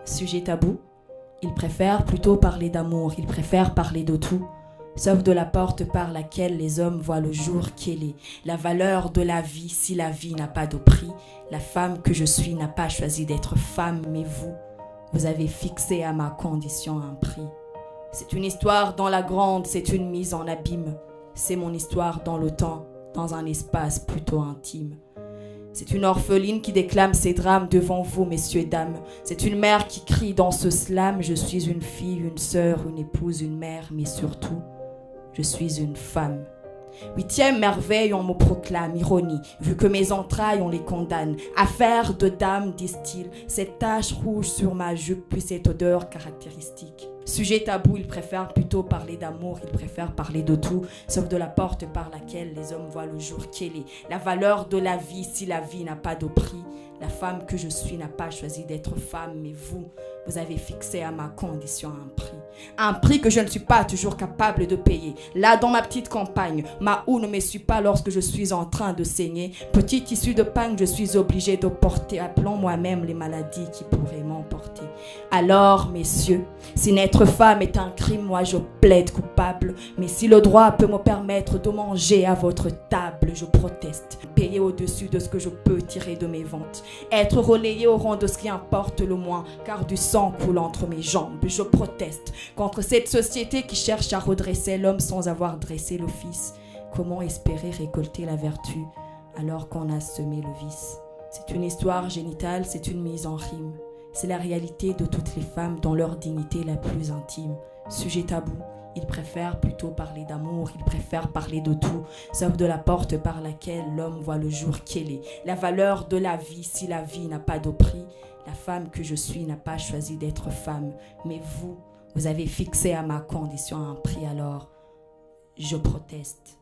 Sujet tabou, il préfère plutôt parler d'amour, il préfère parler de tout, sauf de la porte par laquelle les hommes voient le jour. Quelle est la valeur de la vie si la vie n'a pas de prix? La femme que je suis n'a pas choisi d'être femme, mais vous avez fixé à ma condition un prix. C'est une histoire dans la grande, c'est une mise en abîme. C'est mon histoire dans le temps, dans un espace plutôt intime. C'est une orpheline qui déclame ses drames devant vous, messieurs et dames. C'est une mère qui crie dans ce slam. Je suis une fille, une sœur, une épouse, une mère, mais surtout, je suis une femme. 8e merveille, on me proclame, ironie, vu que mes entrailles, on les condamne. Affaire de dame, disent-ils, cette tache rouge sur ma jupe, puis cette odeur caractéristique. Sujet tabou, il préfère plutôt parler d'amour, il préfère parler de tout, sauf de la porte par laquelle les hommes voient le jour. Quelle est la valeur de la vie si la vie n'a pas de prix? La femme que je suis n'a pas choisi d'être femme, mais vous avez fixé à ma condition un prix. Un prix que je ne suis pas toujours capable de payer. Là, dans ma petite campagne, ma houe ne me suit pas lorsque je suis en train de saigner. Petite issue de pagne, je suis obligée de porter, appelant moi-même les maladies qui pourraient m'emporter. Alors, messieurs, si n'être femme est un crime, moi je plaide coupable. Mais si le droit peut me permettre de manger à votre table, je proteste. Payer au-dessus de ce que je peux tirer de mes ventes. Être relayé au rang de ce qui importe le moins, car du sang coule entre mes jambes. Je proteste contre cette société qui cherche à redresser l'homme sans avoir dressé le fils. Comment espérer récolter la vertu alors qu'on a semé le vice? C'est une histoire génitale, c'est une mise en rime. C'est la réalité de toutes les femmes dans leur dignité la plus intime. Sujet tabou, ils préfèrent plutôt parler d'amour, ils préfèrent parler de tout, sauf de la porte par laquelle l'homme voit le jour. Quelle est la valeur de la vie si la vie n'a pas de prix? La femme que je suis n'a pas choisi d'être femme, mais vous avez fixé à ma condition un prix, alors je proteste.